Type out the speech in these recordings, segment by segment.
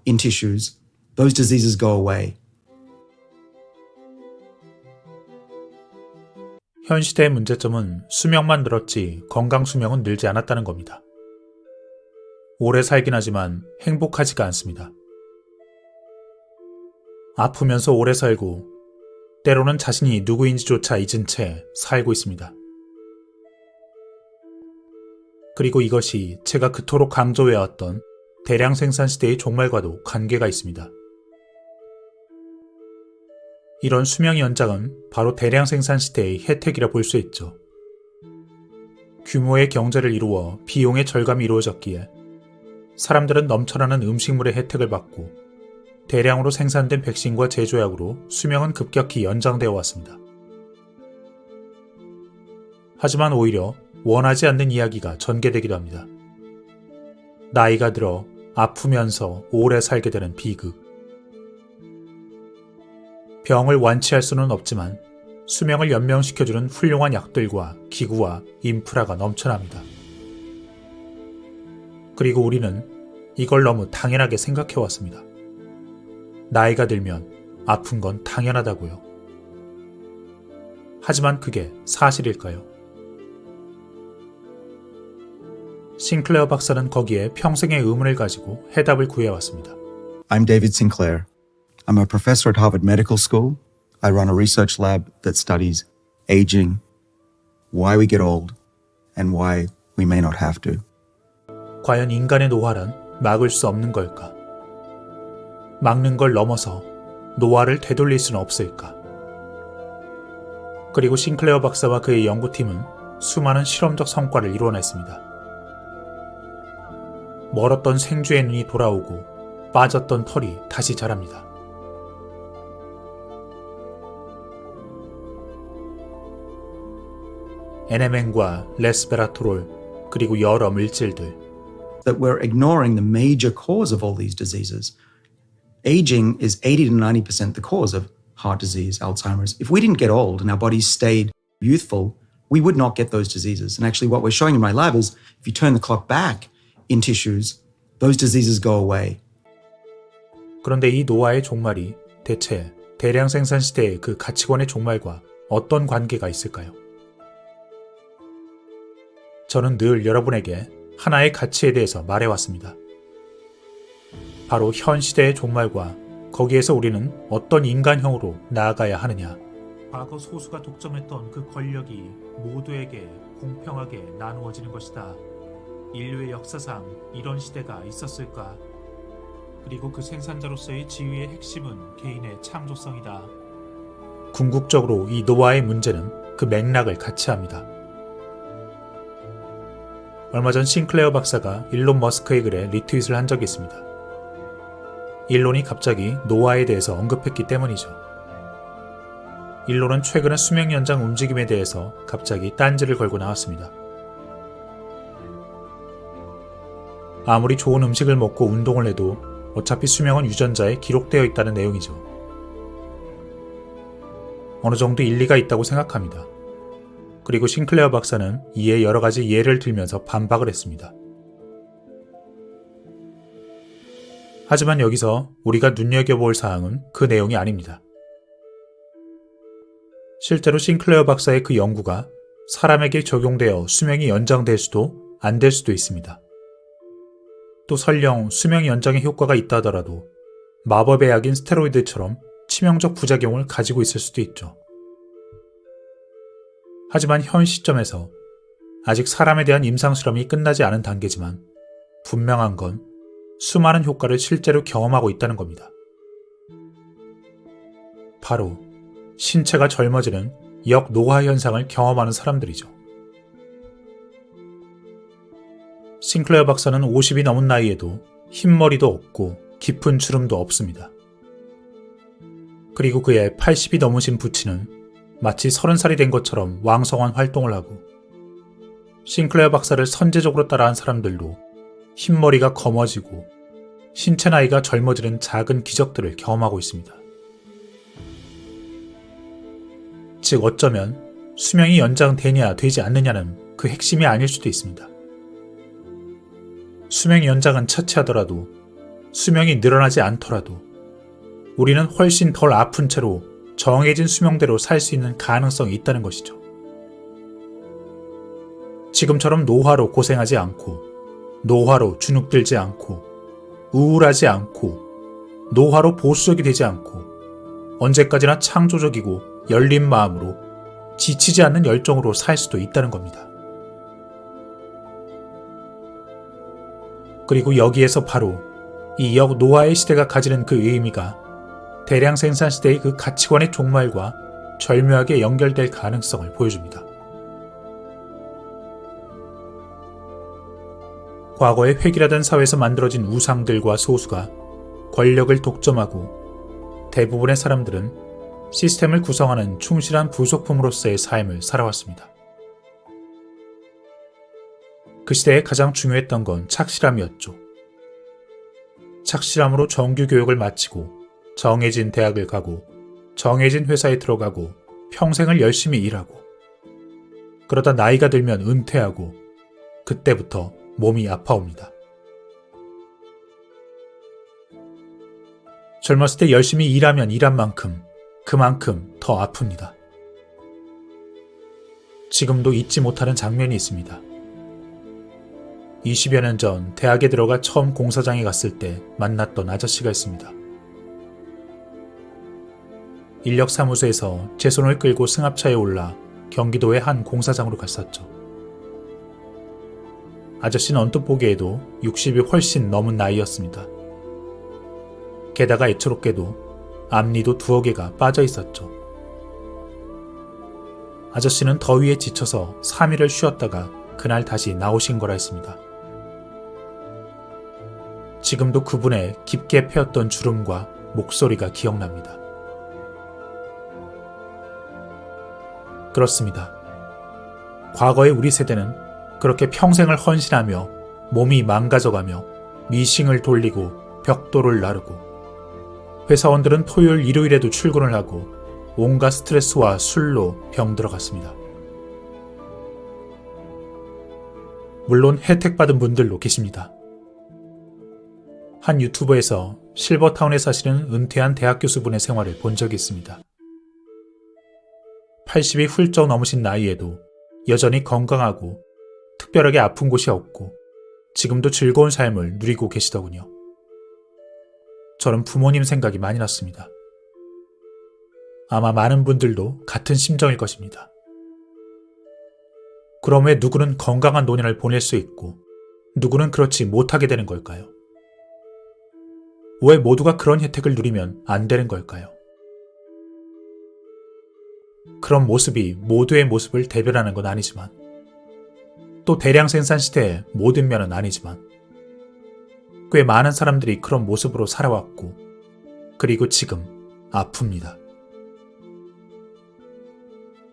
in tissues, those diseases go away. 현 시대의 문제점은 수명만 늘었지 건강 수명은 늘지 않았다는 겁니다. 오래 살긴 하지만 행복하지가 않습니다. 아프면서 오래 살고 때로는 자신이 누구인지조차 잊은 채 살고 있습니다. 그리고 이것이 제가 그토록 강조해왔던 대량 생산 시대의 종말과도 관계가 있습니다. 이런 수명 연장은 바로 대량 생산 시대의 혜택이라 볼 수 있죠. 규모의 경제를 이루어 비용의 절감이 이루어졌기에 사람들은 넘쳐나는 음식물의 혜택을 받고 대량으로 생산된 백신과 제조약으로 수명은 급격히 연장되어 왔습니다. 하지만 오히려 원하지 않는 이야기가 전개되기도 합니다. 나이가 들어 아프면서 오래 살게 되는 비극. 병을 완치할 수는 없지만 수명을 연명시켜주는 훌륭한 약들과 기구와 인프라가 넘쳐납니다. 그리고 우리는 이걸 너무 당연하게 생각해왔습니다. 나이가 들면 아픈 건 당연하다고요. 하지만 그게 사실일까요? 싱클레어 박사는 거기에 평생의 의문을 가지고 해답을 구해왔습니다. I'm David Sinclair. I'm a professor at Harvard Medical School. I run a research lab that studies aging, why we get old, and why we may not have to. 과연 인간의 노화란 막을 수 없는 걸까? 막는 걸 넘어서 노화를 되돌릴 수는 없을까? 그리고 싱클레어 박사와 그의 연구팀은 수많은 실험적 성과를 이뤄냈습니다. 멀었던 생쥐의 눈이 돌아오고 빠졌던 털이 다시 자랍니다. NMN과 레스베라트롤 그리고 여러 물질들. That we're ignoring the major cause of all these diseases. Aging is 80 to 90% the cause of heart disease, Alzheimer's. If we didn't get old and our bodies stayed youthful, we would not get those diseases. And actually what we're showing in my lab is if you turn the clock back in tissues, those diseases go away. 그런데 이 노화의 종말이 대체 대량 생산 시대의 그 가치관의 종말과 어떤 관계가 있을까요? 저는 늘 여러분에게 하나의 가치에 대해서 말해왔습니다. 바로 현 시대의 종말과 거기에서 우리는 어떤 인간형으로 나아가야 하느냐. 과거 소수가 독점했던 그 권력이 모두에게 공평하게 나누어지는 것이다. 인류의 역사상 이런 시대가 있었을까? 그리고 그 생산자로서의 지위의 핵심은 개인의 창조성이다. 궁극적으로 이 노화의 문제는 그 맥락을 같이 합니다. 얼마 전 싱클레어 박사가 일론 머스크의 글에 리트윗을 한 적이 있습니다. 일론이 갑자기 노화에 대해서 언급했기 때문이죠. 일론은 최근의 수명 연장 움직임에 대해서 갑자기 딴지를 걸고 나왔습니다. 아무리 좋은 음식을 먹고 운동을 해도 어차피 수명은 유전자에 기록되어 있다는 내용이죠. 어느 정도 일리가 있다고 생각합니다. 그리고 싱클레어 박사는 이에 여러 가지 예를 들면서 반박을 했습니다. 하지만 여기서 우리가 눈여겨볼 사항은 그 내용이 아닙니다. 실제로 싱클레어 박사의 그 연구가 사람에게 적용되어 수명이 연장될 수도 안 될 수도 있습니다. 또 설령 수명 연장에 효과가 있다 하더라도 마법의 약인 스테로이드처럼 치명적 부작용을 가지고 있을 수도 있죠. 하지만 현 시점에서 아직 사람에 대한 임상실험이 끝나지 않은 단계지만 분명한 건 수많은 효과를 실제로 경험하고 있다는 겁니다. 바로 신체가 젊어지는 역노화 현상을 경험하는 사람들이죠. 싱클레어 박사는 50이 넘은 나이에도 흰머리도 없고 깊은 주름도 없습니다. 그리고 그의 80이 넘으신 부친은 마치 30살이 된 것처럼 왕성한 활동을 하고 싱클레어 박사를 선제적으로 따라한 사람들도 흰머리가 검어지고 신체 나이가 젊어지는 작은 기적들을 경험하고 있습니다. 즉 어쩌면 수명이 연장되냐 되지 않느냐는 그 핵심이 아닐 수도 있습니다. 수명 연장은 차치하더라도 수명이 늘어나지 않더라도 우리는 훨씬 덜 아픈 채로 정해진 수명대로 살 수 있는 가능성이 있다는 것이죠. 지금처럼 노화로 고생하지 않고, 노화로 주눅들지 않고, 우울하지 않고, 노화로 보수적이 되지 않고, 언제까지나 창조적이고 열린 마음으로 지치지 않는 열정으로 살 수도 있다는 겁니다. 그리고 여기에서 바로 이 역노화의 시대가 가지는 그 의미가 대량 생산 시대의 그 가치관의 종말과 절묘하게 연결될 가능성을 보여줍니다. 과거에 획일화된 사회에서 만들어진 우상들과 소수가 권력을 독점하고 대부분의 사람들은 시스템을 구성하는 충실한 부속품으로서의 삶을 살아왔습니다. 그 시대에 가장 중요했던 건 착실함이었죠. 착실함으로 정규 교육을 마치고 정해진 대학을 가고 정해진 회사에 들어가고 평생을 열심히 일하고 그러다 나이가 들면 은퇴하고 그때부터 몸이 아파옵니다. 젊었을 때 열심히 일하면 일한 만큼 그만큼 더 아픕니다. 지금도 잊지 못하는 장면이 있습니다. 20여 년 전 대학에 들어가 처음 공사장에 갔을 때 만났던 아저씨가 있습니다. 인력사무소에서 제 손을 끌고 승합차에 올라 경기도의 한 공사장으로 갔었죠. 아저씨는 언뜻 보기에도 60이 훨씬 넘은 나이였습니다. 게다가 애처롭게도 앞니도 2개가 빠져 있었죠. 아저씨는 더위에 지쳐서 3일을 쉬었다가 그날 다시 나오신 거라 했습니다. 지금도 그분의 깊게 패였던 주름과 목소리가 기억납니다. 그렇습니다. 과거의 우리 세대는 그렇게 평생을 헌신하며 몸이 망가져가며 미싱을 돌리고 벽돌을 나르고 회사원들은 토요일 일요일에도 출근을 하고 온갖 스트레스와 술로 병들어갔습니다. 물론 혜택받은 분들도 계십니다. 한 유튜버에서 실버타운에 사시는 은퇴한 대학 교수분의 생활을 본 적이 있습니다. 80이 훌쩍 넘으신 나이에도 여전히 건강하고 특별하게 아픈 곳이 없고 지금도 즐거운 삶을 누리고 계시더군요. 저는 부모님 생각이 많이 났습니다. 아마 많은 분들도 같은 심정일 것입니다. 그럼 왜 누구는 건강한 노년을 보낼 수 있고 누구는 그렇지 못하게 되는 걸까요? 왜 모두가 그런 혜택을 누리면 안 되는 걸까요? 그런 모습이 모두의 모습을 대변하는 건 아니지만 또 대량 생산 시대의 모든 면은 아니지만 꽤 많은 사람들이 그런 모습으로 살아왔고 그리고 지금 아픕니다.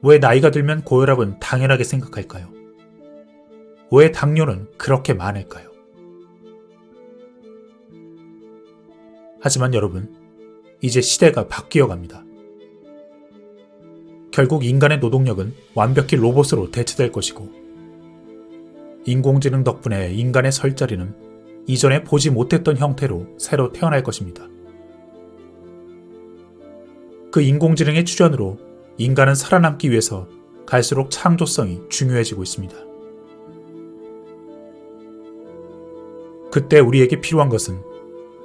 왜 나이가 들면 고혈압은 당연하게 생각할까요? 왜 당뇨는 그렇게 많을까요? 하지만 여러분, 이제 시대가 바뀌어 갑니다. 결국 인간의 노동력은 완벽히 로봇으로 대체될 것이고 인공지능 덕분에 인간의 설 자리는 이전에 보지 못했던 형태로 새로 태어날 것입니다. 그 인공지능의 출현으로 인간은 살아남기 위해서 갈수록 창조성이 중요해지고 있습니다. 그때 우리에게 필요한 것은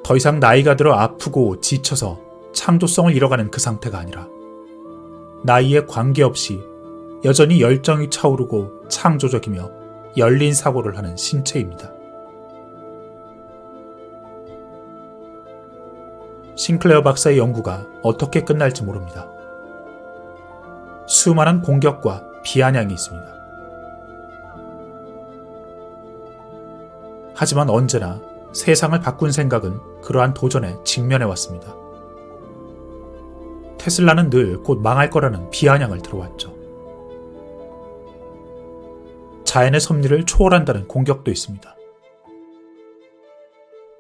더 이상 나이가 들어 아프고 지쳐서 창조성을 잃어가는 그 상태가 아니라 나이에 관계없이 여전히 열정이 차오르고 창조적이며 열린 사고를 하는 신체입니다. 싱클레어 박사의 연구가 어떻게 끝날지 모릅니다. 수많은 공격과 비아냥이 있습니다. 하지만 언제나 세상을 바꾼 생각은 그러한 도전에 직면해 왔습니다. 테슬라는 늘 곧 망할 거라는 비아냥을 들어왔죠. 자연의 섭리를 초월한다는 공격도 있습니다.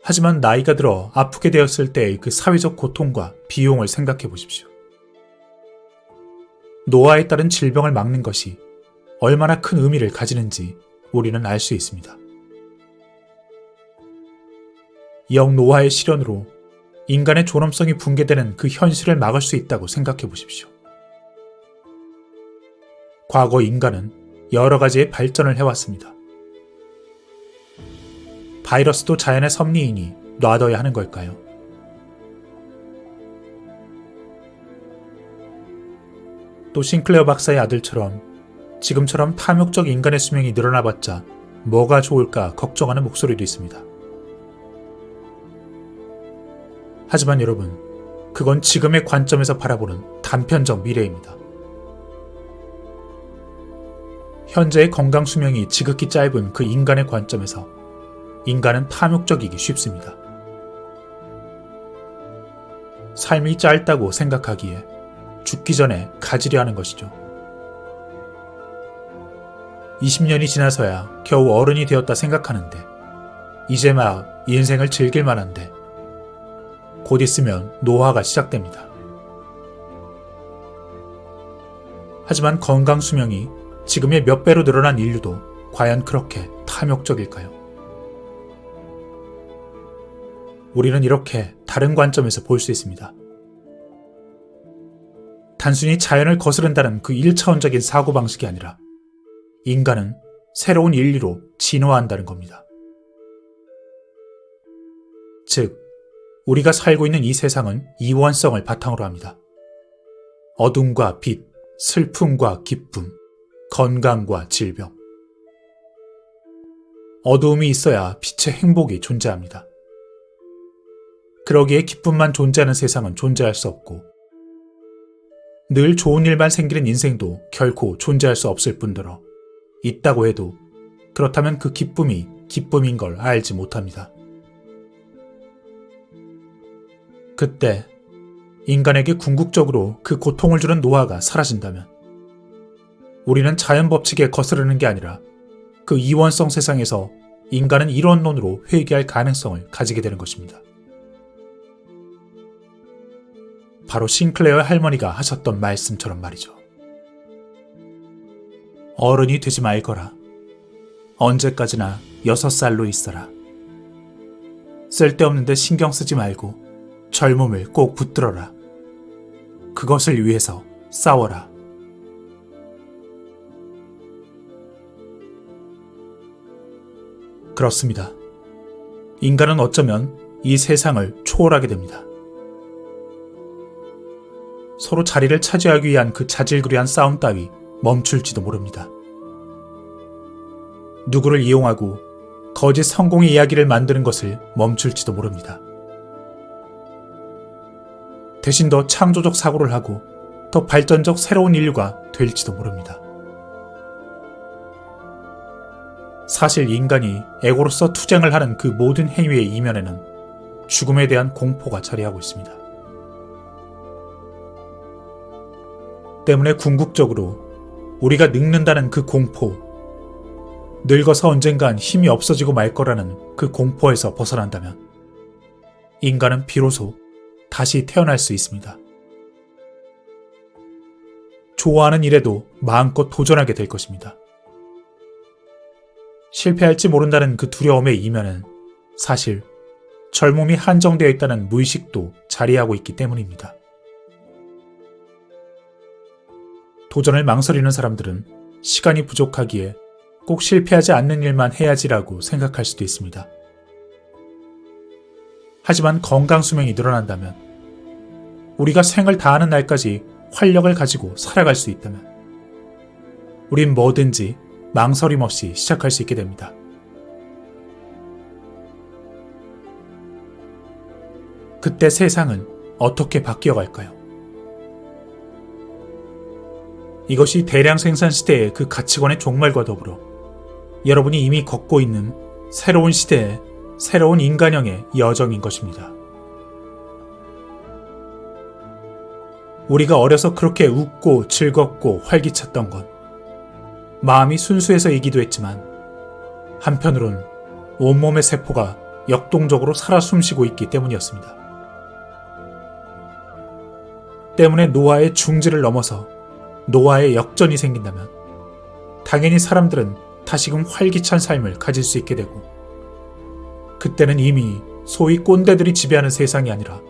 하지만 나이가 들어 아프게 되었을 때의 그 사회적 고통과 비용을 생각해 보십시오. 노화에 따른 질병을 막는 것이 얼마나 큰 의미를 가지는지 우리는 알 수 있습니다. 영노화의 실현으로 인간의 존엄성이 붕괴되는 그 현실을 막을 수 있다고 생각해 보십시오. 과거 인간은 여러 가지의 발전을 해왔습니다. 바이러스도 자연의 섭리이니 놔둬야 하는 걸까요? 또 싱클레어 박사의 아들처럼 지금처럼 탐욕적 인간의 수명이 늘어나봤자 뭐가 좋을까 걱정하는 목소리도 있습니다. 하지만 여러분, 그건 지금의 관점에서 바라보는 단편적 미래입니다. 현재의 건강 수명이 지극히 짧은 그 인간의 관점에서 인간은 탐욕적이기 쉽습니다. 삶이 짧다고 생각하기에 죽기 전에 가지려 하는 것이죠. 20년이 지나서야 겨우 어른이 되었다 생각하는데 이제 막 인생을 즐길 만한데 곧 있으면 노화가 시작됩니다. 하지만 건강 수명이 지금의 몇 배로 늘어난 인류도 과연 그렇게 탐욕적일까요? 우리는 이렇게 다른 관점에서 볼 수 있습니다. 단순히 자연을 거스른다는 그 1차원적인 사고방식이 아니라 인간은 새로운 인류로 진화한다는 겁니다. 즉, 우리가 살고 있는 이 세상은 이원성을 바탕으로 합니다. 어둠과 빛, 슬픔과 기쁨, 건강과 질병. 어두움이 있어야 빛의 행복이 존재합니다. 그러기에 기쁨만 존재하는 세상은 존재할 수 없고 늘 좋은 일만 생기는 인생도 결코 존재할 수 없을 뿐더러 있다고 해도 그렇다면 그 기쁨이 기쁨인 걸 알지 못합니다. 그때 인간에게 궁극적으로 그 고통을 주는 노화가 사라진다면 우리는 자연 법칙에 거스르는 게 아니라 그 이원성 세상에서 인간은 이론론으로 회귀할 가능성을 가지게 되는 것입니다. 바로 싱클레어 할머니가 하셨던 말씀처럼 말이죠. 어른이 되지 말거라. 언제까지나 6살로 있어라. 쓸데없는 데 신경 쓰지 말고 젊음을 꼭 붙들어라. 그것을 위해서 싸워라. 그렇습니다. 인간은 어쩌면 이 세상을 초월하게 됩니다. 서로 자리를 차지하기 위한 그 자질구레한 싸움 따위 멈출지도 모릅니다. 누구를 이용하고 거짓 성공의 이야기를 만드는 것을 멈출지도 모릅니다. 대신 더 창조적 사고를 하고 더 발전적 새로운 인류가 될지도 모릅니다. 사실 인간이 에고로서 투쟁을 하는 그 모든 행위의 이면에는 죽음에 대한 공포가 자리하고 있습니다. 때문에 궁극적으로 우리가 늙는다는 그 공포, 늙어서 언젠간 힘이 없어지고 말 거라는 그 공포에서 벗어난다면 인간은 비로소 다시 태어날 수 있습니다. 좋아하는 일에도 마음껏 도전하게 될 것입니다. 실패할지 모른다는 그 두려움의 이면은 사실 젊음이 한정되어 있다는 무의식도 자리하고 있기 때문입니다. 도전을 망설이는 사람들은 시간이 부족하기에 꼭 실패하지 않는 일만 해야지라고 생각할 수도 있습니다. 하지만 건강 수명이 늘어난다면, 우리가 생을 다하는 날까지 활력을 가지고 살아갈 수 있다면, 우린 뭐든지 망설임 없이 시작할 수 있게 됩니다. 그때 세상은 어떻게 바뀌어갈까요? 이것이 대량 생산 시대의 그 가치관의 종말과 더불어 여러분이 이미 걷고 있는 새로운 시대의 새로운 인간형의 여정인 것입니다. 우리가 어려서 그렇게 웃고 즐겁고 활기찼던 건 마음이 순수해서이기도 했지만 한편으론 온몸의 세포가 역동적으로 살아 숨쉬고 있기 때문이었습니다. 때문에 노화의 중지를 넘어서 노화의 역전이 생긴다면 당연히 사람들은 다시금 활기찬 삶을 가질 수 있게 되고, 그때는 이미 소위 꼰대들이 지배하는 세상이 아니라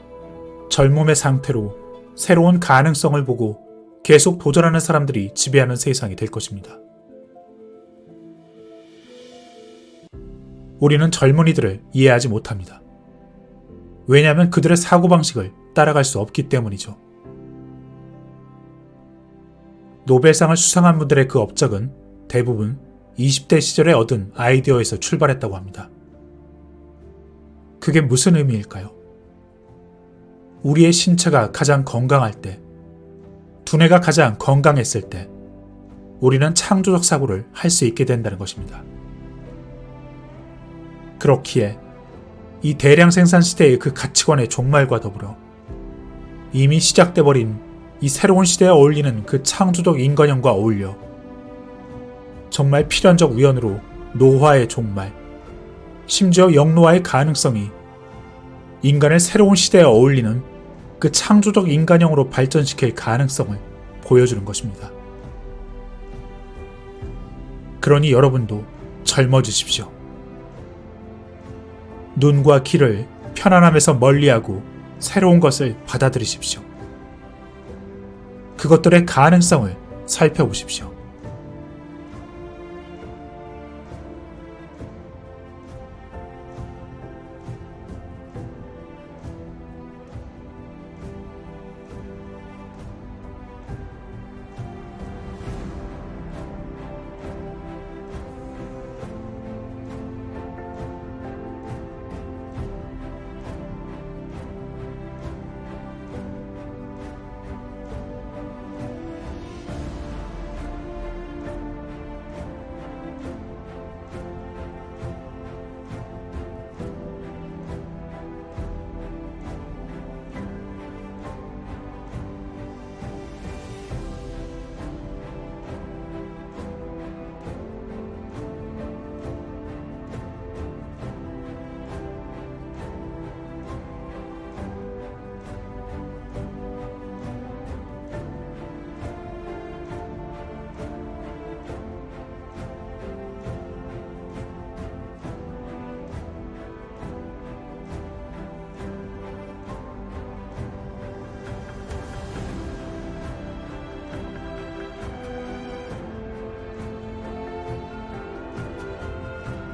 젊음의 상태로 새로운 가능성을 보고 계속 도전하는 사람들이 지배하는 세상이 될 것입니다. 우리는 젊은이들을 이해하지 못합니다. 왜냐하면 그들의 사고방식을 따라갈 수 없기 때문이죠. 노벨상을 수상한 분들의 그 업적은 대부분 20대 시절에 얻은 아이디어에서 출발했다고 합니다. 그게 무슨 의미일까요? 우리의 신체가 가장 건강할 때, 두뇌가 가장 건강했을 때, 우리는 창조적 사고를 할 수 있게 된다는 것입니다. 그렇기에 이 대량 생산 시대의 그 가치관의 종말과 더불어 이미 시작돼버린 이 새로운 시대에 어울리는 그 창조적 인간형과 어울려 정말 필연적 위헌으로 노화의 종말, 심지어 영노화의 가능성이 인간을 새로운 시대에 어울리는 그 창조적 인간형으로 발전시킬 가능성을 보여주는 것입니다. 그러니 여러분도 젊어지십시오. 눈과 귀를 편안함에서 멀리하고 새로운 것을 받아들이십시오. 그것들의 가능성을 살펴보십시오.